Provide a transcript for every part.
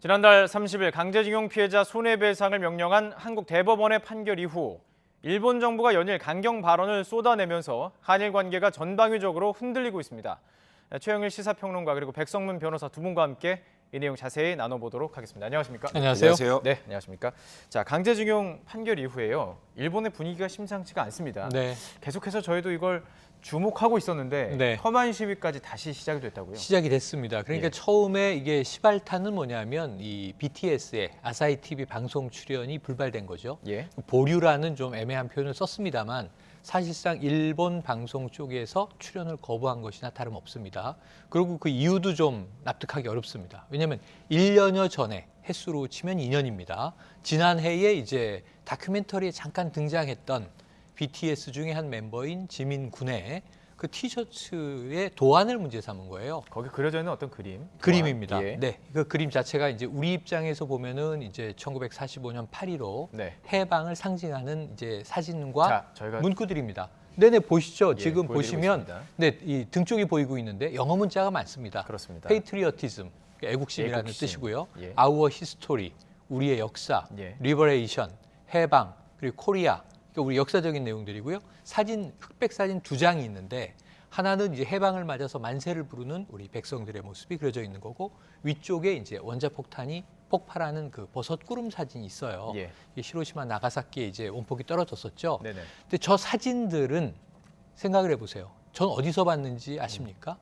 지난달 30일 강제징용 피해자 손해배상을 명령한 한국 대법원의 판결 이후 일본 정부가 연일 강경 발언을 쏟아내면서 한일 관계가 전방위적으로 흔들리고 있습니다. 최영일 시사평론가 그리고 백성문 변호사 두 분과 함께 이 내용 자세히 나눠보도록 하겠습니다. 안녕하십니까? 안녕하세요. 네, 안녕하십니까? 자, 강제징용 판결 이후에요. 일본의 분위기가 심상치가 않습니다. 네. 계속해서 저희도 이걸 주목하고 있었는데 네. 혐한 시위까지 다시 시작이 됐다고요? 시작이 됐습니다. 그러니까 예. 처음에 이게 시발탄은 뭐냐면 이 BTS의 아사히 TV 방송 출연이 불발된 거죠. 예. 보류라는 좀 애매한 표현을 썼습니다만 사실상 일본 방송 쪽에서 출연을 거부한 것이나 다름없습니다. 그리고 그 이유도 좀 납득하기 어렵습니다. 왜냐하면 1년여 전에 횟수로 치면 2년입니다. 지난해에 이제 다큐멘터리에 잠깐 등장했던 BTS 중에 한 멤버인 지민 군의 그 티셔츠의 도안을 문제 삼은 거예요. 거기 그려져 있는 어떤 그림입니다. 예. 네, 그 그림 자체가 이제 우리 입장에서 보면은 이제 1945년 8.15 네. 해방을 상징하는 이제 사진과 자, 저희가 문구들입니다. 네네 보시죠. 예, 지금 보여드리고 보시면 있습니다. 네, 이 등 쪽이 보이고 있는데 영어 문자가 많습니다. 그렇습니다. 페이트리어티즘, 애국심이라는 애국심. 뜻이고요. 예. 아우어 히스토리, 우리의 역사, 예. 리버레이션, 해방, 그리고 코리아. 그러니까 우리 역사적인 내용들이고요. 사진, 흑백 사진 2장이 있는데 하나는 이제 해방을 맞아서 만세를 부르는 우리 백성들의 모습이 그려져 있는 거고 위쪽에 이제 원자폭탄이 폭발하는 그 버섯 구름 사진이 있어요. 예. 이게 히로시마 나가사키에 이제 원폭이 떨어졌었죠. 네네. 근데 저 사진들은 생각을 해보세요. 전 어디서 봤는지 아십니까?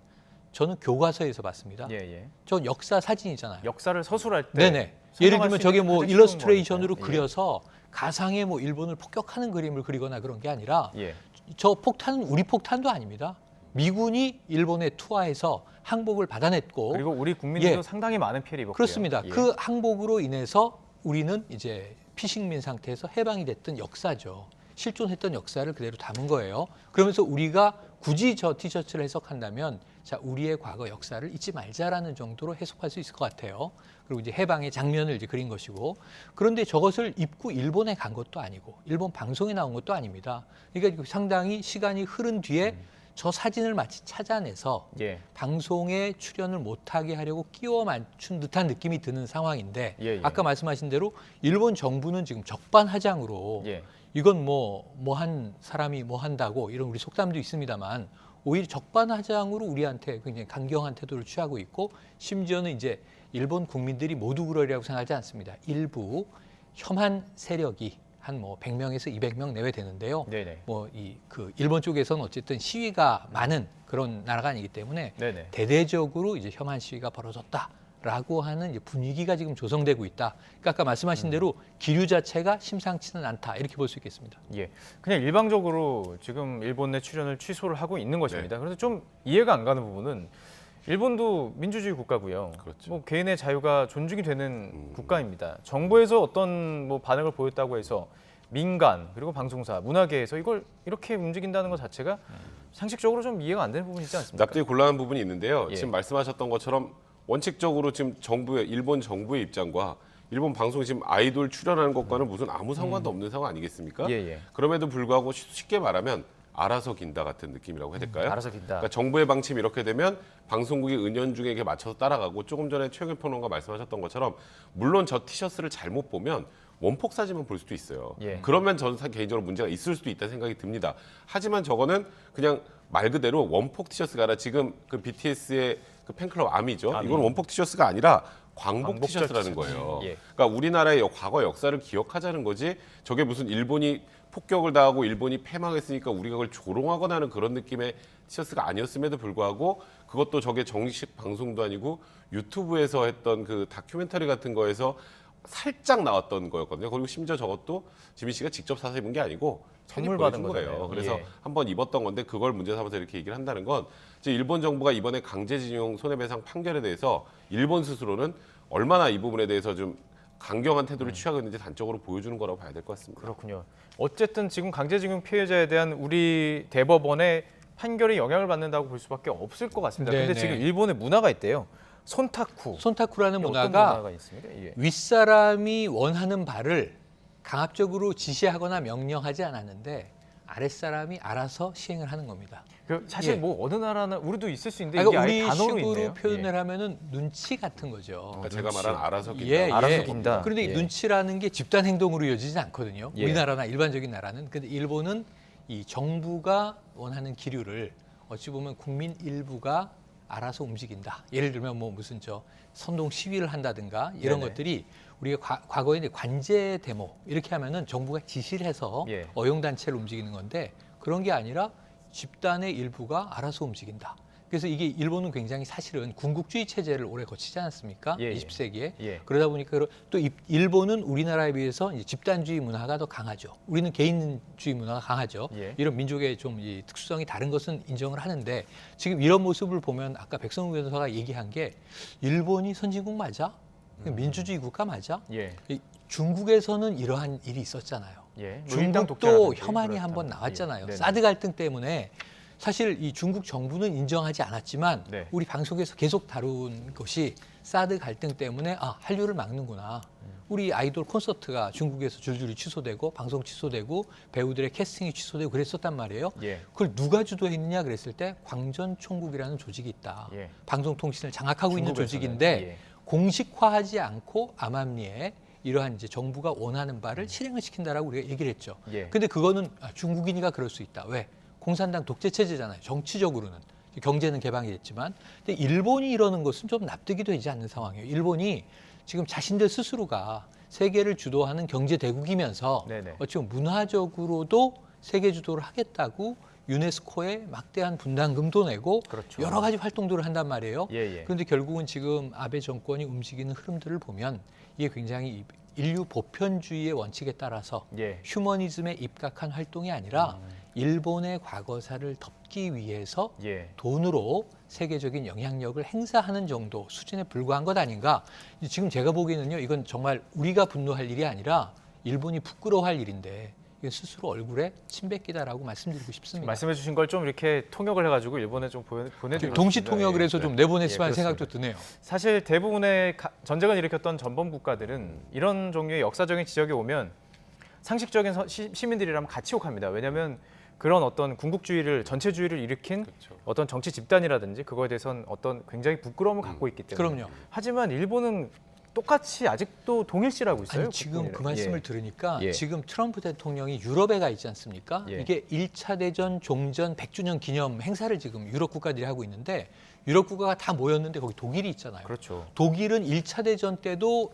저는 교과서에서 봤습니다. 예, 예. 전 역사 사진이잖아요. 역사를 서술할 때 네네. 예를 들면 저게 뭐 가장 쉬운 일러스트레이션으로 거니까요. 그려서 가상의 뭐 일본을 폭격하는 그림을 그리거나 그런 게 아니라 예. 저 폭탄은 우리 폭탄도 아닙니다. 미군이 일본에 투하해서 항복을 받아냈고 그리고 우리 국민들도 예. 상당히 많은 피해를 입었고요. 그렇습니다. 예. 그 항복으로 인해서 우리는 이제 피식민 상태에서 해방이 됐던 역사죠. 실존했던 역사를 그대로 담은 거예요. 그러면서 우리가 굳이 저 티셔츠를 해석한다면 자, 우리의 과거 역사를 잊지 말자라는 정도로 해석할 수 있을 것 같아요. 그리고 이제 해방의 장면을 이제 그린 것이고 그런데 저것을 입고 일본에 간 것도 아니고 일본 방송에 나온 것도 아닙니다. 그러니까 상당히 시간이 흐른 뒤에 저 사진을 마치 찾아내서 예. 방송에 출연을 못하게 하려고 끼워 맞춘 듯한 느낌이 드는 상황인데 예, 예. 아까 말씀하신 대로 일본 정부는 지금 적반하장으로 예. 이건 뭐 한 사람이 뭐 한다고 이런 우리 속담도 있습니다만 오히려 적반하장으로 우리한테 굉장히 강경한 태도를 취하고 있고 심지어는 이제 일본 국민들이 모두 그러리라고 생각하지 않습니다. 일부 혐한 세력이 한 뭐 100명에서 200명 내외 되는데요. 네네. 뭐 이 그 일본 쪽에서는 어쨌든 시위가 많은 그런 나라가 아니기 때문에 네네. 대대적으로 이제 혐한 시위가 벌어졌다라고 하는 이제 분위기가 지금 조성되고 있다. 그러니까 아까 말씀하신 대로 기류 자체가 심상치는 않다 이렇게 볼 수 있겠습니다. 예. 그냥 일방적으로 지금 일본 내 출연을 취소를 하고 있는 것입니다. 그런데 좀 이해가 안 가는 부분은 일본도 민주주의 국가고요. 그렇죠. 뭐 개인의 자유가 존중이 되는 국가입니다. 정부에서 어떤 뭐 반응을 보였다고 해서 민간 그리고 방송사, 문화계에서 이걸 이렇게 움직인다는 것 자체가 상식적으로 좀 이해가 안 되는 부분이 있지 않습니까? 납득이 곤란한 부분이 있는데요. 예. 지금 말씀하셨던 것처럼 원칙적으로 지금 일본 정부의 입장과 일본 방송 지금 아이돌 출연하는 것과는 무슨 아무 상관도 없는 상황 아니겠습니까? 예, 예. 그럼에도 불구하고 쉽게 말하면 알아서 긴다 같은 느낌이라고 해야 될까요? 알아서 긴다. 그러니까 정부의 방침이 이렇게 되면 방송국이 은연중에게 맞춰서 따라가고 조금 전에 최영일 평론가 말씀하셨던 것처럼 물론 저 티셔츠를 잘못 보면 원폭 사진만 볼 수도 있어요. 예. 그러면 저는 개인적으로 문제가 있을 수도 있다는 생각이 듭니다. 하지만 저거는 그냥 말 그대로 원폭 티셔츠가 아니라 지금 그 BTS의 그 팬클럽 아미죠. 아미. 이건 원폭 티셔츠가 아니라 광복 광복 티셔츠라는 티셔츠. 거예요. 예. 그러니까 우리나라의 과거 역사를 기억하자는 거지 저게 무슨 일본이 폭격을 당하고 일본이 패망했으니까 우리가 그걸 조롱하거나 하는 그런 느낌의 티셔츠가 아니었음에도 불구하고 그것도 저게 정식 방송도 아니고 유튜브에서 했던 그 다큐멘터리 같은 거에서 살짝 나왔던 거였거든요. 그리고 심지어 저것도 지민 씨가 직접 사서 입은 게 아니고 선물 보내준 받은 거잖아요. 그래서 예. 한번 입었던 건데 그걸 문제 삼아서 이렇게 얘기를 한다는 건 이제 일본 정부가 이번에 강제징용 손해배상 판결에 대해서 일본 스스로는 얼마나 이 부분에 대해서 좀 강경한 태도를 취하고 있는지 단적으로 보여주는 거라고 봐야 될 것 같습니다. 그렇군요. 어쨌든 지금 강제징용 피해자에 대한 우리 대법원의 판결이 영향을 받는다고 볼 수밖에 없을 것 같습니다. 네네. 근데 지금 일본에 문화가 있대요. 손타쿠. 손타쿠라는 어떤 문화가 문화가 있습니까? 예. 윗사람이 원하는 바를 강압적으로 지시하거나 명령하지 않았는데 아랫사람이 알아서 시행을 하는 겁니다. 사실 예. 뭐 어느 나라나 우리도 있을 수 있는데 그러니까 이게 아예 단어로 우리식으로 있네요. 표현을 하면은 눈치 같은 거죠. 그러니까 제가 말한 알아서 긴다. 예, 알아서 예. 긴다. 그런데 이 예. 눈치라는 게 집단 행동으로 이어지지 않거든요. 예. 우리나라나 일반적인 나라는. 근데 일본은 이 정부가 원하는 기류를 어찌 보면 국민 일부가 알아서 움직인다. 예를 들면 뭐 무슨 선동 시위를 한다든가 이런 네네. 것들이 우리가 과거에 이제 관제 데모 이렇게 하면은 정부가 지시를 해서 예. 어용단체를 움직이는 건데 그런 게 아니라 집단의 일부가 알아서 움직인다. 그래서 이게 일본은 굉장히 사실은 군국주의 체제를 오래 거치지 않았습니까? 예, 예. 20세기에. 예. 그러다 보니까 또 일본은 우리나라에 비해서 이제 집단주의 문화가 더 강하죠. 우리는 개인주의 문화가 강하죠. 예. 이런 민족의 좀 이 특수성이 다른 것은 인정을 하는데 지금 이런 모습을 보면 아까 백성우 변호사가 얘기한 게 일본이 선진국 맞아? 민주주의 국가 맞아? 예. 중국에서는 이러한 일이 있었잖아요. 예. 중국도 혐한이 한번 나왔잖아요. 예. 사드 갈등 때문에 사실 이 중국 정부는 인정하지 않았지만 네. 우리 방송에서 계속 다룬 것이 사드 갈등 때문에 한류를 막는구나. 우리 아이돌 콘서트가 중국에서 줄줄이 취소되고 방송 취소되고 배우들의 캐스팅이 취소되고 그랬었단 말이에요. 예. 그걸 누가 주도했느냐 그랬을 때 광전총국이라는 조직이 있다. 예. 방송통신을 장악하고 있는 중국에서는. 조직인데 예. 공식화하지 않고 암암리에 이러한 이제 정부가 원하는 바를 실행을 시킨다라고 우리가 얘기를 했죠. 예. 근데 그거는 중국인이가 그럴 수 있다. 왜? 공산당 독재 체제잖아요. 정치적으로는 경제는 개방이 됐지만, 근데 일본이 이러는 것은 좀 납득이 되지 않는 상황이에요. 일본이 지금 자신들 스스로가 세계를 주도하는 경제 대국이면서 네네. 어찌 보면 문화적으로도 세계 주도를 하겠다고 유네스코에 막대한 분담금도 내고 그렇죠. 여러 가지 활동들을 한단 말이에요. 예, 예. 그런데 결국은 지금 아베 정권이 움직이는 흐름들을 보면 이게 굉장히 인류 보편주의의 원칙에 따라서 예. 휴머니즘에 입각한 활동이 아니라 일본의 과거사를 덮기 위해서 예. 돈으로 세계적인 영향력을 행사하는 정도 수준에 불과한 것 아닌가. 지금 제가 보기에는요, 이건 정말 우리가 분노할 일이 아니라 일본이 부끄러워할 일인데 이게 스스로 얼굴에 침 뱉기다라고 말씀드리고 싶습니다. 말씀해 주신 걸 좀 이렇게 통역을 해가지고 일본에 좀 보내드리고 동시 싶습니다. 통역을 예. 해서 좀 내보냈으면 하는 예, 생각도 드네요. 사실 대부분의 전쟁을 일으켰던 전범 국가들은 이런 종류의 역사적인 지적이 오면 상식적인 시민들이라면 같이 욕합니다. 왜냐하면 그런 어떤 군국주의를 전체주의를 일으킨 그렇죠. 어떤 정치 집단이라든지 그거에 대해서는 어떤 굉장히 부끄러움을 갖고 있기 때문에. 그럼요. 하지만 일본은 똑같이 아직도 동일시라고 있어요. 아니, 지금 그 국민을. 말씀을 예. 들으니까 예. 지금 트럼프 대통령이 유럽에 가 있지 않습니까? 예. 이게 1차 대전 종전 100주년 기념 행사를 지금 유럽 국가들이 하고 있는데 유럽 국가가 다 모였는데 거기 독일이 있잖아요. 그렇죠. 독일은 1차 대전 때도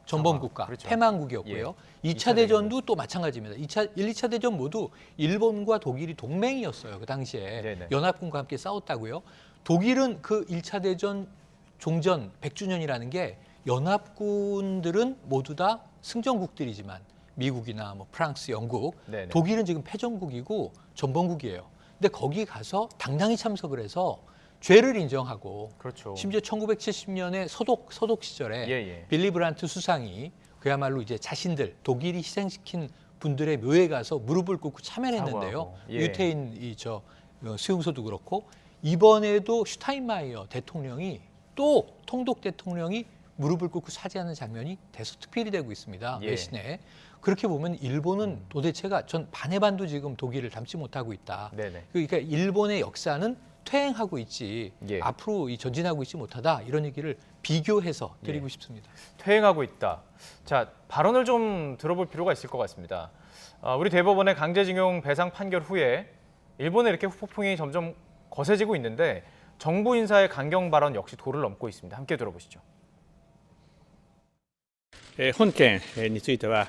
전범 국가, 그렇죠. 패망국이었고요. 예. 2차 대전도 또 마찬가지입니다. 2차 대전 모두 일본과 독일이 동맹이었어요. 그 당시에 네네. 연합군과 함께 싸웠다고요. 독일은 그 1차 대전 종전 100주년이라는 게 연합군들은 모두 다 승전국들이지만 미국이나 뭐 프랑스, 영국, 네네. 독일은 지금 패전국이고 전범국이에요. 근데 거기 가서 당당히 참석을 해서 죄를 인정하고 그렇죠. 심지어 1970년에 서독 시절에 예, 예. 빌리 브란트 수상이 그야말로 이제 자신들 독일이 희생시킨 분들의 묘에 가서 무릎을 꿇고 참여를 했는데요. 사과하고. 예. 유태인 수용소도 그렇고 이번에도 슈타인마이어 대통령이 또 통독 대통령이 무릎을 꿇고 사죄하는 장면이 대서특필이 되고 있습니다. 예. 외신에. 그렇게 보면 일본은 도대체가 전 반의 반도 지금 독일을 닮지 못하고 있다. 네네. 그러니까 일본의 역사는 퇴행하고 있지 예. 앞으로 전진하고 있지 못하다 이런 얘기를 비교해서 드리고 예. 싶습니다. 퇴행하고 있다. 자, 발언을 좀 들어볼 필요가 있을 것 같습니다. 우리 대법원의 강제징용 배상 판결 후에 일본의 이렇게 후폭풍이 점점 거세지고 있는데 정부 인사의 강경 발언 역시 도를 넘고 있습니다. 함께 들어보시죠. 本件については、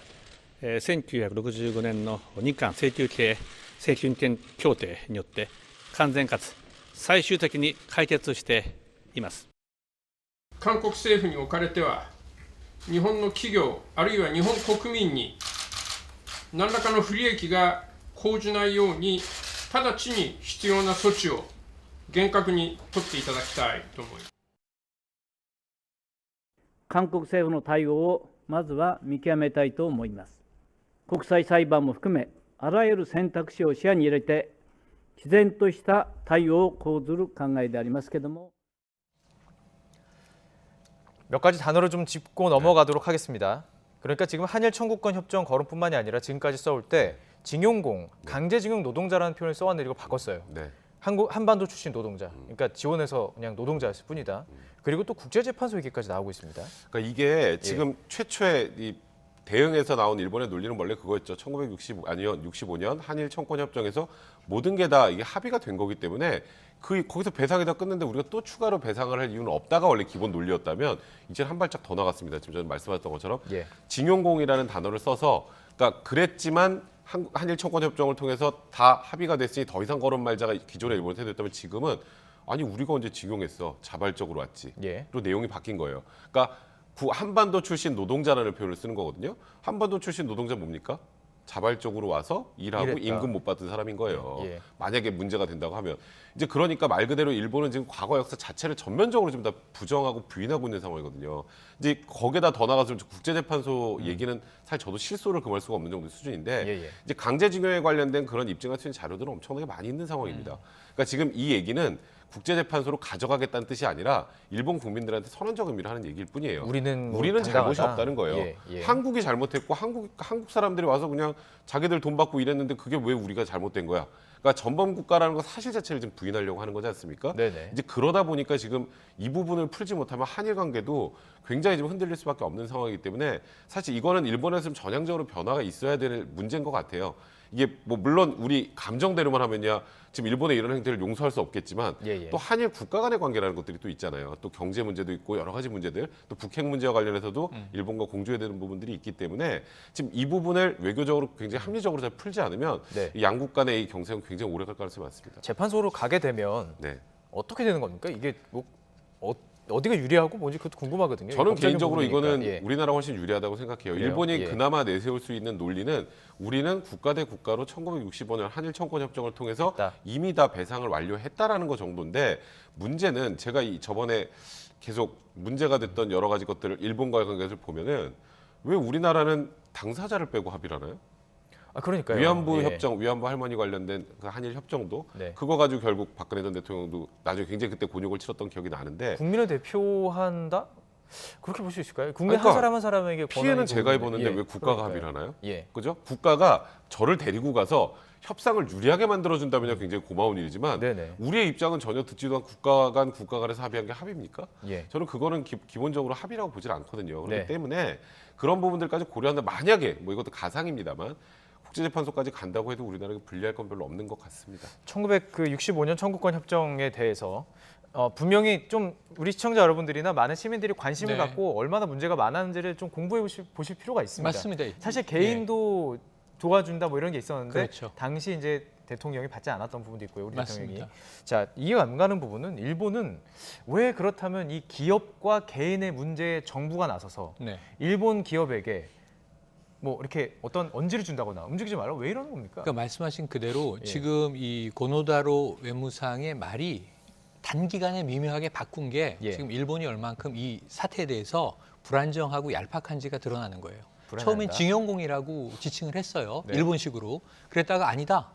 1965年の日韓請求権請求権協定によって完全かつ最終的に解決しています。韓国政府におかれては、日本の企業あるいは日本国民に何らかの不利益が生じないように直ちに必要な措置を厳格に取っていただきたいと思います。韓国政府の対応をまずは見極めたいと思います。国際裁判も含め、あらゆる選択肢を視野に入れて、毅然とした対応を講ずる考えでありますけれども。 몇 가지 단어를 좀 짚고 넘어가도록 하겠습니다. 그러니까 지금 한일 청구권 협정 거론뿐만이 아니라 지금까지 써올 때 징용공, 강제징용 노동자라는 표현을 써왔는데 이거 바꿨어요. 네. 한반도 출신 노동자, 그러니까 지원해서 그냥 노동자였을 뿐이다. 그리고 또 국제재판소 얘기까지 나오고 있습니다. 그러니까 이게 지금 최초의 이 대응에서 나온 일본의 논리는 원래 그거였죠. 65년 한일 청권 협정에서 모든 게 다 이게 합의가 된 거기 때문에 거기서 배상이 다 끝났는데 우리가 또 추가로 배상을 할 이유는 없다가 원래 기본 논리였다면 이제 한 발짝 더 나갔습니다. 지금 저는 말씀하셨던 것처럼 징용공이라는 단어를 써서 그러니까 그랬지만 한일 청권 협정을 통해서 다 합의가 됐으니 더 이상 거론 말자가 기존의 일본에 세대였다면 지금은 아니 우리가 언제 징용했어 자발적으로 왔지. 또 내용이 바뀐 거예요. 그러니까 한반도 출신 노동자라는 표현을 쓰는 거거든요. 한반도 출신 노동자 뭡니까? 자발적으로 와서 일하고 일했다. 임금 못 받은 사람인 거예요. 만약에 문제가 된다고 하면 이제 그러니까 말 그대로 일본은 지금 과거 역사 자체를 전면적으로 지금 다 부정하고 부인하고 있는 상황이거든요. 이제 거기다 더 나가서 국제재판소 얘기는 사실 저도 실소를 금할 수가 없는 정도의 수준인데 이제 강제징용에 관련된 그런 입증할 수 있는 자료들은 엄청나게 많이 있는 상황입니다. 그러니까 지금 이 얘기는 국제재판소로 가져가겠다는 뜻이 아니라 일본 국민들한테 선언적 의미를 하는 얘기일 뿐이에요. 우리는 잘못이 없다는 거예요. 예. 한국이 잘못했고 한국 사람들이 와서 그냥 자기들 돈 받고 일했는데 그게 왜 우리가 잘못된 거야? 그러니까 전범 국가라는 거 사실 자체를 지금 부인하려고 하는 거지 않습니까? 네네. 이제 그러다 보니까 지금 이 부분을 풀지 못하면 한일 관계도 굉장히 좀 흔들릴 수밖에 없는 상황이기 때문에 사실 이거는 일본에서 좀 전향적으로 변화가 있어야 될 문제인 것 같아요. 이게 뭐 물론 우리 감정대로만 하면야 지금 일본의 이런 행태를 용서할 수 없겠지만 또 한일 국가 간의 관계라는 것들이 또 있잖아요. 또 경제 문제도 있고 여러 가지 문제들, 또 북핵 문제와 관련해서도 일본과 공조해야 되는 부분들이 있기 때문에 지금 이 부분을 외교적으로 굉장히 합리적으로 잘 풀지 않으면 이 양국 간의 이 경쟁은 굉장히 오래 갈 가능성이 많습니다. 재판소로 가게 되면 어떻게 되는 겁니까? 이게 뭐 어디가 유리하고 뭔지 그것도 궁금하거든요. 저는 법적인 개인적으로 부분이니까. 이거는 우리나라가 훨씬 유리하다고 생각해요. 그래요? 일본이 그나마 내세울 수 있는 논리는 우리는 국가 대 국가로 1965년 한일 청권 협정을 통해서 이미 다 배상을 완료했다라는 거 정도인데 문제는 제가 저번에 계속 문제가 됐던 여러 가지 것들을 일본과의 관계를 보면은 왜 우리나라는 당사자를 빼고 합의를 하나요? 그러니까요. 위안부 협정, 위안부 할머니 관련된 그 한일 협정도 그거 가지고 결국 박근혜 전 대통령도 나중에 굉장히 그때 곤욕을 치렀던 기억이 나는데 국민을 대표한다? 그렇게 볼 수 있을까요? 국민 그러니까 한 사람 한 사람에게 피해는 제가 입었는데 왜 국가가 합의를 하나요? 예. 그죠? 국가가 저를 데리고 가서 협상을 유리하게 만들어준다면 굉장히 고마운 일이지만 우리의 입장은 전혀 듣지도 않고 국가 간에서 합의한 게 합의입니까? 저는 그거는 기본적으로 합의라고 보질 않거든요. 그렇기 때문에 그런 부분들까지 고려한다. 만약에 뭐 이것도 가상입니다만 국제재판소까지 간다고 해도 우리나라가 불리할 건 별로 없는 것 같습니다. 1965년 청구권 협정에 대해서 분명히 좀 우리 시청자 여러분들이나 많은 시민들이 관심을 갖고 얼마나 문제가 많았는지를 좀 공부해 보실 필요가 있습니다. 맞습니다. 사실 개인도 도와준다 뭐 이런 게 있었는데 그렇죠. 당시 이제 대통령이 받지 않았던 부분도 있고요. 우리 맞습니다. 대통령이. 자, 이해가 안 가는 부분은 일본은 왜 그렇다면 이 기업과 개인의 문제에 정부가 나서서 일본 기업에게 뭐 이렇게 어떤 언지를 준다거나 움직이지 말라고 왜 이러는 겁니까? 그러니까 말씀하신 그대로 지금 이 고노다로 외무상의 말이 단기간에 미묘하게 바꾼 게 지금 일본이 얼만큼 이 사태에 대해서 불안정하고 얄팍한지가 드러나는 거예요. 처음엔 징용공이라고 지칭을 했어요. 일본식으로. 그랬다가 아니다.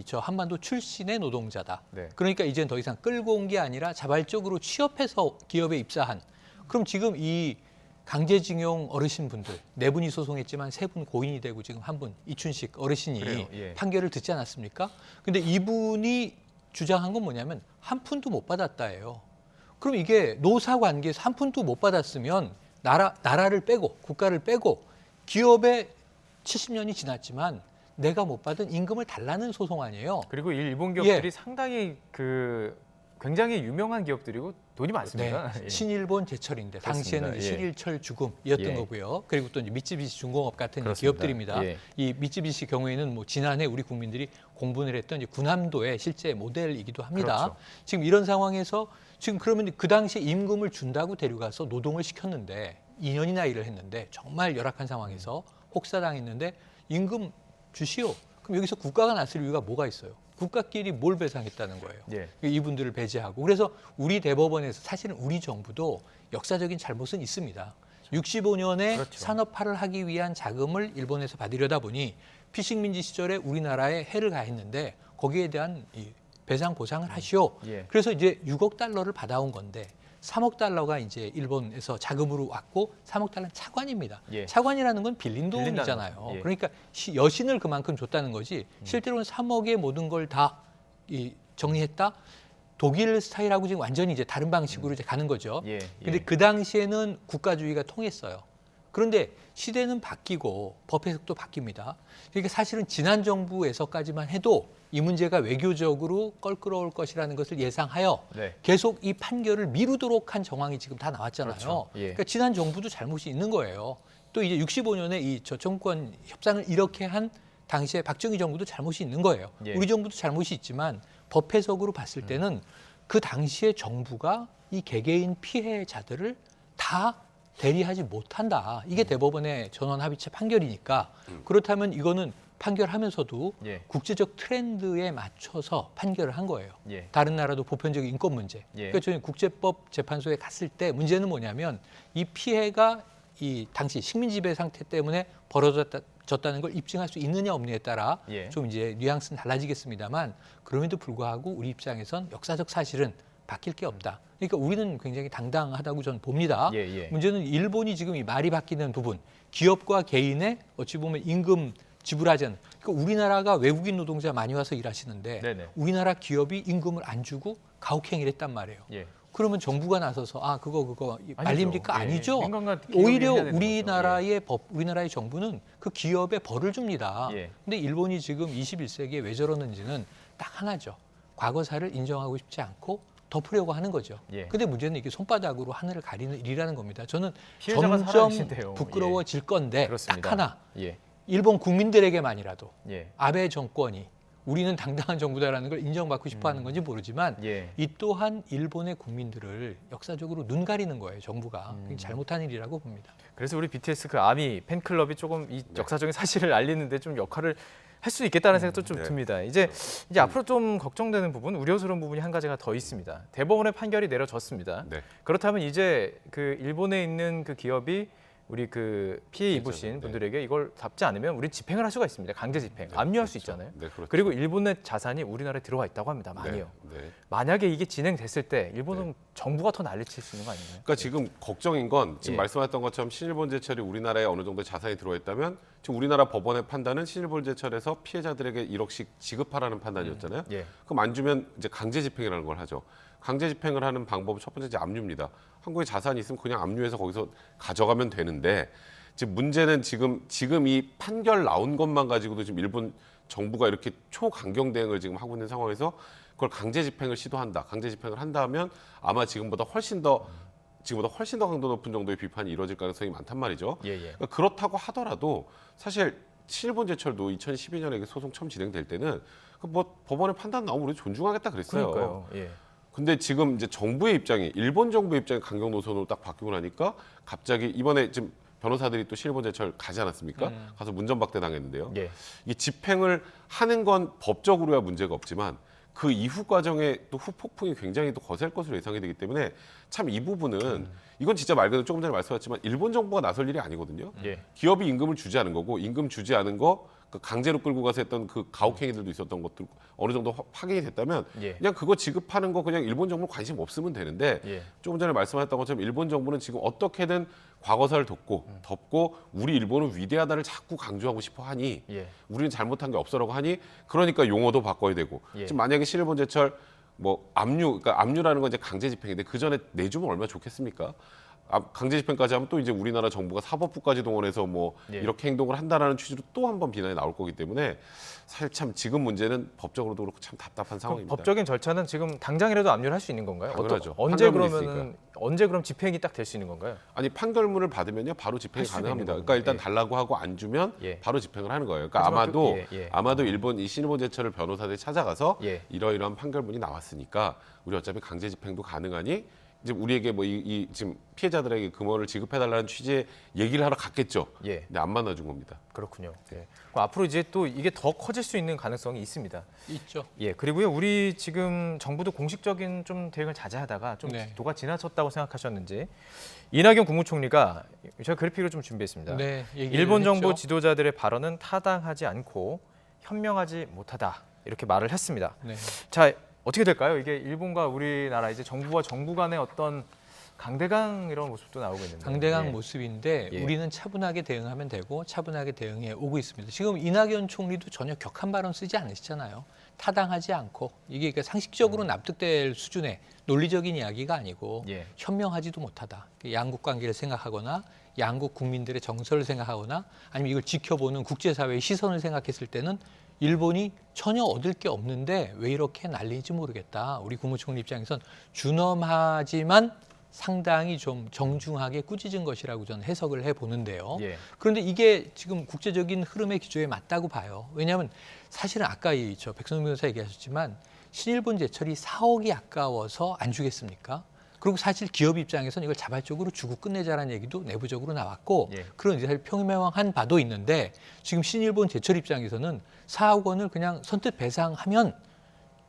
저 한반도 출신의 노동자다. 그러니까 이제는 더 이상 끌고 온 게 아니라 자발적으로 취업해서 기업에 입사한. 그럼 지금 이 강제징용 어르신분들 4분이 소송했지만 3분 고인이 되고 지금 1분 이춘식 어르신이 판결을 듣지 않았습니까? 근데 이분이 주장한 건 뭐냐면 한 푼도 못 받았다예요. 그럼 이게 노사관계에서 한 푼도 못 받았으면 나라를 빼고 국가를 빼고 기업에 70년이 지났지만 내가 못 받은 임금을 달라는 소송 아니에요. 그리고 일본 기업들이 상당히 굉장히 유명한 기업들이고 돈이 많습니다. 신일본 제철인데 당시에는 신일철 주금이었던 거고요. 그리고 또 이제 미쯔비시 중공업 같은 기업들입니다. 이 미쯔비시 경우에는 뭐 지난해 우리 국민들이 공분을 했던 이제 군함도의 실제 모델이기도 합니다. 지금 이런 상황에서 지금 그러면 그 당시에 임금을 준다고 데려가서 노동을 시켰는데 2년이나 일을 했는데 정말 열악한 상황에서 혹사당했는데 임금 주시오. 그럼 여기서 국가가 나설 이유가 뭐가 있어요? 국가끼리 뭘 배상했다는 거예요. 이분들을 배제하고. 그래서 우리 대법원에서 사실은 우리 정부도 역사적인 잘못은 있습니다. 65년에 산업화를 하기 위한 자금을 일본에서 받으려다 보니 피식민지 시절에 우리나라에 해를 가했는데 거기에 대한 배상 보상을 하시오. 그래서 이제 6억 달러를 받아온 건데 3억 달러가 이제 일본에서 자금으로 왔고 3억 달러는 차관입니다. 예. 차관이라는 건 빌린 빌린다는 돈이잖아요. 거죠. 예. 그러니까 여신을 그만큼 줬다는 거지 실제로는 3억의 모든 걸 다 정리했다. 독일 스타일하고 지금 완전히 이제 다른 방식으로 이제 가는 거죠. 예, 근데 그 당시에는 국가주의가 통했어요. 그런데 시대는 바뀌고 법 해석도 바뀝니다. 그러니까 사실은 지난 정부에서까지만 해도 이 문제가 외교적으로 껄끄러울 것이라는 것을 예상하여 네. 계속 이 판결을 미루도록 한 정황이 지금 다 나왔잖아요. 그렇죠. 예. 그러니까 지난 정부도 잘못이 있는 거예요. 또 이제 65년에 이 저정권 협상을 이렇게 한 당시에 박정희 정부도 잘못이 있는 거예요. 예. 우리 정부도 잘못이 있지만 법 해석으로 봤을 때는 그 당시에 정부가 이 개개인 피해자들을 다 대리하지 못한다. 이게 대법원의 전원 합의체 판결이니까 그렇다면 이거는 판결하면서도 예. 국제적 트렌드에 맞춰서 판결을 한 거예요. 예. 다른 나라도 보편적인 인권 문제. 예. 그러니까 저희 국제법 재판소에 갔을 때 문제는 뭐냐면 이 피해가 이 당시 식민 지배 상태 때문에 벌어졌다는 걸 입증할 수 있느냐 없느냐에 따라 예. 좀 이제 뉘앙스는 달라지겠습니다만 그럼에도 불구하고 우리 입장에선 역사적 사실은 바뀔 게 없다. 그러니까 우리는 굉장히 당당하다고 저는 봅니다. 예, 예. 문제는 일본이 지금 이 말이 바뀌는 부분, 기업과 개인의 어찌 보면 임금 지불하지 않는. 그러니까 우리나라가 외국인 노동자 많이 와서 일하시는데 네네. 우리나라 기업이 임금을 안 주고 가혹행위를 했단 말이에요. 예. 그러면 정부가 나서서 그거 말립니까? 예. 아니죠. 민간과 기업이 오히려 해야 되는 우리나라의 우리나라의 정부는 그 기업에 벌을 줍니다. 예. 근데 일본이 지금 21세기에 왜 저러는지는 딱 하나죠. 과거사를 인정하고 싶지 않고 덮으려고 하는 거죠. 예. 근데 문제는 이게 손바닥으로 하늘을 가리는 일이라는 겁니다. 저는 피해자가 점점 살아계신데요. 부끄러워질 건데 그렇습니다. 딱 하나. 예. 일본 국민들에게만이라도 예. 아베 정권이 우리는 당당한 정부다라는 걸 인정받고 싶어하는 건지 모르지만 예. 이 또한 일본의 국민들을 역사적으로 눈 가리는 거예요. 정부가 그게 잘못한 일이라고 봅니다. 그래서 우리 BTS 그 아미 팬클럽이 조금 이 역사적인 사실을 알리는데 좀 역할을 할 수 있겠다는 생각도 좀 네. 듭니다. 이제 앞으로 좀 걱정되는 부분, 우려스러운 부분이 한 가지가 더 있습니다. 대법원의 판결이 내려졌습니다. 네. 그렇다면 이제 그 일본에 있는 그 기업이 우리 그 피해 입으신 네. 분들에게 이걸 답지 않으면 우리 집행을 할 수가 있습니다. 강제 집행, 압류할 수 그렇죠. 있잖아요. 네, 그렇죠. 그리고 일본의 자산이 우리나라에 들어와 있다고 합니다. 많이요. 네, 네. 만약에 이게 진행됐을 때 일본은 정부가 더 난리칠 수 있는 거 아닌가요? 그러니까 지금 걱정인 건 지금 예. 말씀하셨던 것처럼 신일본제철이 우리나라에 어느 정도 자산이 들어와 있다면 지금 우리나라 법원의 판단은 신일본제철에서 피해자들에게 1억씩 지급하라는 판단이었잖아요. 예. 그럼 안 주면 이제 강제 집행이라는 걸 하죠. 강제 집행을 하는 방법은 첫 번째 이제 압류입니다. 한국에 자산이 있으면 그냥 압류해서 거기서 가져가면 되는데 지금 문제는 지금 이 판결 나온 것만 가지고도 지금 일본 정부가 이렇게 초강경 대응을 지금 하고 있는 상황에서 그걸 강제 집행을 시도한다. 강제 집행을 한다면 아마 지금보다 훨씬 더 강도 높은 정도의 비판이 이루어질 가능성이 많단 말이죠. 예, 예. 그러니까 그렇다고 하더라도 사실 신일본제철도 2012년에 소송 처음 진행될 때는 뭐 법원의 판단 나오면 우리 존중하겠다 그랬어요. 그러니까요. 예. 근데 지금 이제 정부의 입장이 일본 정부의 입장이 강경 노선으로 딱 바뀌고 나니까 갑자기 이번에 지금 변호사들이 또 신일본제철 가지 않았습니까? 가서 문전박대 당했는데요. 예. 이 집행을 하는 건 법적으로야 문제가 없지만 그 이후 과정에 또 후폭풍이 굉장히 또 거셀 것으로 예상이 되기 때문에 참 이 부분은 이건 진짜 말 그대로 조금 전에 말씀하셨지만 일본 정부가 나설 일이 아니거든요. 예. 기업이 임금을 주지 않은 거고 임금 주지 않은 거 그 강제로 끌고 가서 했던 그 가혹행위들도 있었던 것들 어느 정도 확인이 됐다면 예. 그냥 그거 지급하는 거 그냥 일본 정부 관심 없으면 되는데 예. 조금 전에 말씀하셨던 것처럼 일본 정부는 지금 어떻게든 과거사를 덮고 우리 일본은 위대하다를 자꾸 강조하고 싶어 하니 예. 우리는 잘못한 게 없어라고 하니 그러니까 용어도 바꿔야 되고 예. 지금 만약에 신일본제철 뭐 그러니까 압류라는 건 이제 강제 집행인데 그 전에 내주면 얼마나 좋겠습니까? 강제 집행까지 하면 또 이제 우리나라 정부가 사법부까지 동원해서 뭐 예. 이렇게 행동을 한다라는 취지로 또 한 번 비난이 나올 거기 때문에 사실 참 지금 문제는 법적으로도 그렇고 참 답답한 그럼 상황입니다. 법적인 절차는 지금 당장이라도 압류를 할 수 있는 건가요? 당연하죠. 언제 판결문이 그러면은 언제 그럼 집행이 딱 될 수 있는 건가요? 아니 판결문을 받으면요 바로 집행이 할 수가 가능합니다. 있는 그러니까 일단 거군요. 달라고 하고 안 주면 예. 바로 집행을 하는 거예요. 그러니까 하지만 아마도 일본 이 신일본제철을 변호사들이 찾아가서 예. 이러이러한 판결문이 나왔으니까 우리 어차피 강제 집행도 가능하니 이제 우리에게 뭐 이 지금 피해자들에게 금원을 지급해달라는 취지의 얘기를 하러 갔겠죠. 예. 근데 안 만나준 겁니다. 그렇군요. 예. 그럼 앞으로 이제 또 이게 더 커질 수 있는 가능성이 있습니다. 있죠. 예. 그리고요, 우리 지금 정부도 공식적인 좀 대응을 자제하다가 좀 네. 도가 지나쳤다고 생각하셨는지 이낙연 국무총리가 제가 그래픽을 좀 준비했습니다. 네, 얘기를 일본 정부 했죠. 지도자들의 발언은 타당하지 않고 현명하지 못하다 이렇게 말을 했습니다. 네. 자, 어떻게 될까요? 이게 일본과 우리나라 이제 정부와 정부 간의 어떤 강대강 이런 모습도 나오고 있는데. 강대강 예. 모습인데 예. 우리는 차분하게 대응하면 되고 차분하게 대응해 오고 있습니다. 지금 이낙연 총리도 전혀 격한 발언 쓰지 않으시잖아요. 타당하지 않고 이게 그러니까 상식적으로 납득될 수준의 논리적인 이야기가 아니고 예. 현명하지도 못하다. 양국 관계를 생각하거나 양국 국민들의 정서를 생각하거나 아니면 이걸 지켜보는 국제사회의 시선을 생각했을 때는 일본이 전혀 얻을 게 없는데 왜 이렇게 난리인지 모르겠다. 우리 국무총리 입장에선 준엄하지만 상당히 좀 정중하게 꾸짖은 것이라고 저는 해석을 해보는데요. 예. 그런데 이게 지금 국제적인 흐름의 기조에 맞다고 봐요. 왜냐하면 사실은 아까 저 백선우 변호사 얘기하셨지만 신일본 제철이 4억이 아까워서 안 주겠습니까? 그리고 사실 기업 입장에서는 이걸 자발적으로 주고 끝내자라는 얘기도 내부적으로 나왔고 예. 그런 이제 사실 평명한 바도 있는데 지금 신일본 제철 입장에서는 4억 원을 그냥 선뜻 배상하면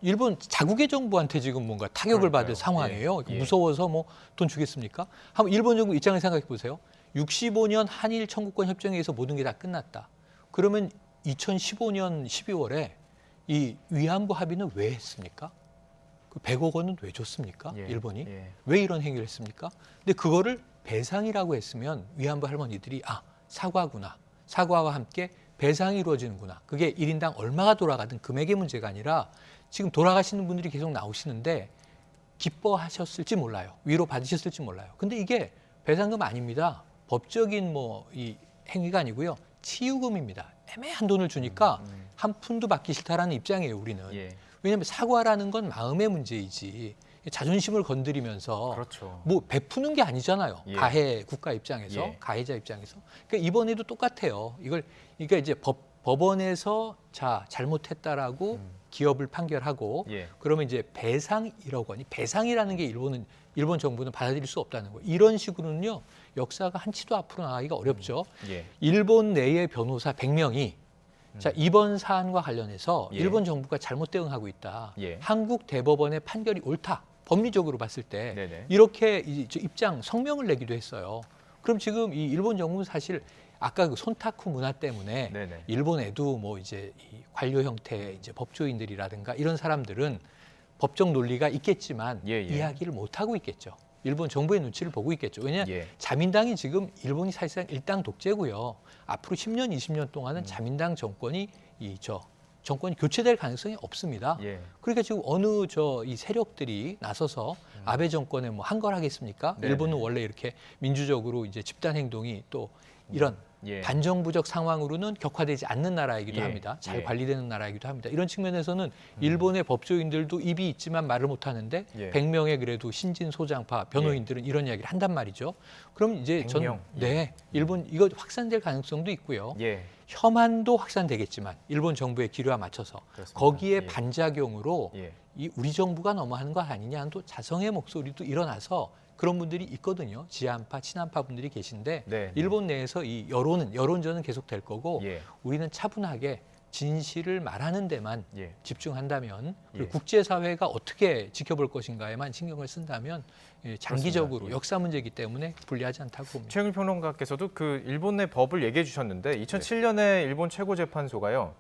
일본 자국의 정부한테 지금 뭔가 타격을 그러니까요. 받을 상황이에요. 예. 무서워서 뭐 돈 주겠습니까? 한번 일본 정부 입장을 생각해 보세요. 65년 한일 청구권 협정에 의해서 모든 게 다 끝났다. 그러면 2015년 12월에 이 위안부 합의는 왜 했습니까? 그 100억 원은 왜 줬습니까? 예. 일본이? 예. 왜 이런 행위를 했습니까? 근데 그거를 배상이라고 했으면 위안부 할머니들이 사과구나. 사과와 함께 배상이 이루어지는구나. 그게 1인당 얼마가 돌아가든 금액의 문제가 아니라 지금 돌아가시는 분들이 계속 나오시는데 기뻐하셨을지 몰라요. 위로 받으셨을지 몰라요. 근데 이게 배상금 아닙니다. 법적인 이 행위가 아니고요. 치유금입니다. 애매한 돈을 주니까 한 푼도 받기 싫다라는 입장이에요, 우리는. 예. 왜냐하면 사과라는 건 마음의 문제이지 자존심을 건드리면서 그렇죠. 뭐 베푸는 게 아니잖아요. 예. 가해 국가 입장에서, 예. 가해자 입장에서. 그러니까 이번에도 똑같아요. 그러니까 이제 법원에서 잘못했다라고 기업을 판결하고 예. 그러면 이제 배상 1억 원이 배상이라는 게 일본 정부는 받아들일 수 없다는 거예요. 이런 식으로는요. 역사가 한치도 앞으로 나가기가 어렵죠. 예. 일본 내의 변호사 100명이 자, 이번 사안과 관련해서 예. 일본 정부가 잘못 대응하고 있다. 예. 한국 대법원의 판결이 옳다. 법리적으로 봤을 때 네네. 이렇게 입장 성명을 내기도 했어요. 그럼 지금 이 일본 정부는 사실 아까 그 손타쿠 문화 때문에 네네. 일본에도 뭐 이제 이 관료 형태의 이제 법조인들이라든가 이런 사람들은 법적 논리가 있겠지만 예, 예. 이야기를 못 하고 있겠죠. 일본 정부의 눈치를 보고 있겠죠. 왜냐 예. 자민당이 지금 일본이 사실상 일당 독재고요. 앞으로 10년, 20년 동안은 자민당 정권이 정권이 교체될 가능성이 없습니다. 예. 그러니까 지금 어느 이 세력들이 나서서 아베 정권에 뭐 한걸하겠습니까? 네네. 일본은 원래 이렇게 민주적으로 이제 집단 행동이 또 이런 예. 반정부적 상황으로는 격화되지 않는 나라이기도 예. 합니다. 잘 예. 관리되는 나라이기도 합니다. 이런 측면에서는 일본의 법조인들도 입이 있지만 말을 못하는데 예. 100명의 그래도 신진 소장파 변호인들은 이런 이야기를 한단 말이죠. 그럼 이제 100명? 네, 일본 이거 확산될 가능성도 있고요. 예. 혐한도 확산되겠지만 일본 정부의 기류와 맞춰서 그렇습니다. 거기에 예. 반작용으로 예. 이 우리 정부가 너무하는 거 아니냐 하는 또 자성의 목소리도 일어나서 그런 분들이 있거든요. 지한파, 친한파 분들이 계신데 네, 네. 일본 내에서 이 여론전은 계속 될 거고 예. 우리는 차분하게 진실을 말하는 데만 예. 집중한다면 그리고 예. 국제사회가 어떻게 지켜볼 것인가에만 신경을 쓴다면 장기적으로 그렇습니다. 예. 역사 문제이기 때문에 불리하지 않다고 봅니다. 최영일 평론가께서도 그 일본 내 법을 얘기해 주셨는데 2007년에 일본 최고재판소가요.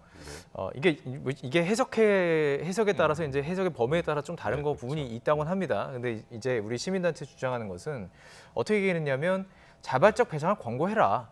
이게 해석에 따라서 이제 해석의 범위에 따라 좀 다른 부분이 있다고 합니다. 근데 이제 우리 시민단체 주장하는 것은 어떻게 얘기했냐면 자발적 배상을 권고해라.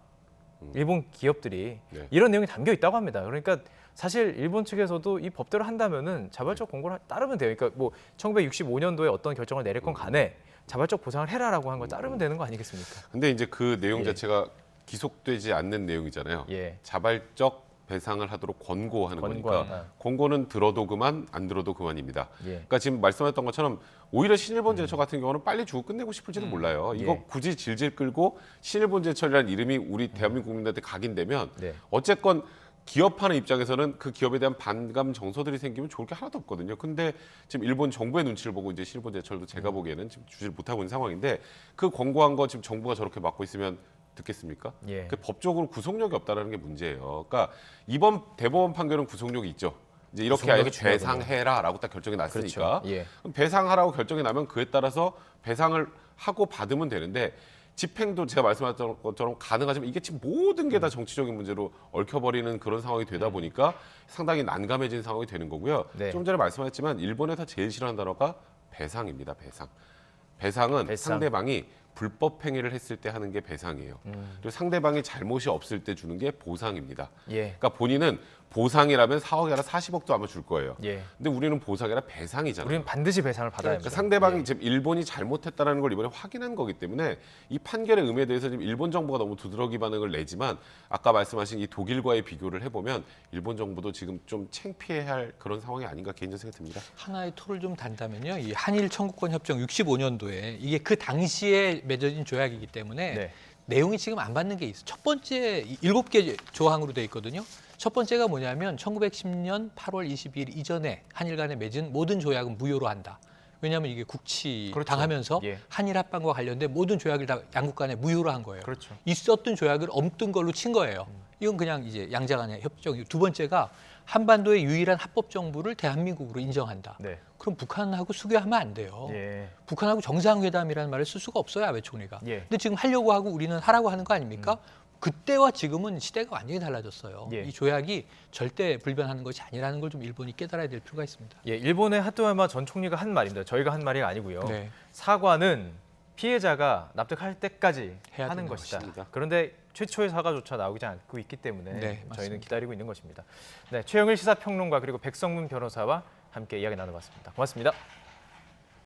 일본 기업들이 네. 이런 내용이 담겨 있다고 합니다. 그러니까 사실 일본 측에서도 이 법대로 한다면은 자발적 권고를 따르면 돼요. 그러니까 뭐 1965년도에 어떤 결정을 내릴 건 간에 자발적 보상을 해라라고 한 걸 따르면 되는 거 아니겠습니까? 근데 이제 그 내용 예. 자체가 기속되지 않는 내용이잖아요. 예. 자발적 배상을 하도록 권고하는 권고한다. 거니까 권고는 들어도 그만 안 들어도 그만입니다. 예. 그러니까 지금 말씀하셨던 것처럼 오히려 신일본 제철 같은 경우는 빨리 주고 끝내고 싶을지도 몰라요. 이거 예. 굳이 질질 끌고 신일본 제철이라는 이름이 우리 대한민국 국민들한테 각인되면 네. 어쨌건 기업하는 입장에서는 그 기업에 대한 반감 정서들이 생기면 좋을 게 하나도 없거든요. 근데 지금 일본 정부의 눈치를 보고 이제 신일본 제철도 제가 보기에는 지금 주지를 못하고 있는 상황인데 그 권고한 거 지금 정부가 저렇게 막고 있으면 듣겠습니까? 예. 그 법적으로 구속력이 없다는 게 문제예요. 그러니까 이번 대법원 판결은 구속력이 있죠. 이제 이렇게 구속력이 아예 중요하군요. 배상해라라고 딱 결정이 났으니까 그렇죠. 예. 그럼 배상하라고 결정이 나면 그에 따라서 배상을 하고 받으면 되는데 집행도 제가 말씀하셨던 것처럼 가능하지만 이게 지금 모든 게 다 정치적인 문제로 얽혀버리는 그런 상황이 되다 보니까 상당히 난감해진 상황이 되는 거고요. 네. 좀 전에 말씀하셨지만 일본에서 제일 싫어하는 단어가 배상입니다. 배상. 배상은 배상. 상대방이 불법 행위를 했을 때 하는 게 배상이에요. 그리고 상대방이 잘못이 없을 때 주는 게 보상입니다. 예. 그러니까 본인은 보상이라면 4억이 아니라 40억도 아마 줄 거예요. 예. 근데 우리는 보상이 아니라 배상이잖아요. 우리는 반드시 배상을 받아야 그러니까 합니다. 상대방이 지금 일본이 잘못했다는 걸 이번에 확인한 거기 때문에 이 판결의 의미에 대해서 지금 일본 정부가 너무 두드러기 반응을 내지만 아까 말씀하신 이 독일과의 비교를 해보면 일본 정부도 지금 좀 창피해야 할 그런 상황이 아닌가 개인적인 생각이 듭니다. 하나의 툴을 좀 단다면요. 이 한일 청구권 협정 65년도에 이게 그 당시에 맺어진 조약이기 때문에 네. 내용이 지금 안 받는 게 있어요. 첫 번째 7개 조항으로 돼 있거든요. 첫 번째가 뭐냐면 1910년 8월 22일 이전에 한일 간에 맺은 모든 조약은 무효로 한다. 왜냐하면 이게 국치 그렇죠. 당하면서 예. 한일 합방과 관련된 모든 조약을 다 양국 간에 무효로 한 거예요. 그렇죠. 있었던 조약을 없던 걸로 친 거예요. 이건 그냥 이제 양자 간의 협정이고 두 번째가 한반도의 유일한 합법 정부를 대한민국으로 인정한다. 네. 그럼 북한하고 수교하면 안 돼요. 예. 북한하고 정상회담이라는 말을 쓸 수가 없어요, 아베 총리가. 예. 근데 지금 하려고 하고 우리는 하라고 하는 거 아닙니까? 그때와 지금은 시대가 완전히 달라졌어요. 예. 이 조약이 절대 불변하는 것이 아니라는 걸 좀 일본이 깨달아야 될 필요가 있습니다. 예, 일본의 하토야마 전 총리가 한 말입니다. 저희가 한 말이 아니고요. 네. 사과는 피해자가 납득할 때까지 해야 하는 되는 것이다. 것입니다. 그런데 최초의 사과조차 나오지 않고 있기 때문에 네, 저희는 맞습니다. 기다리고 있는 것입니다. 네, 최영일 시사평론가 그리고 백성문 변호사와 함께 이야기 나눠봤습니다. 고맙습니다.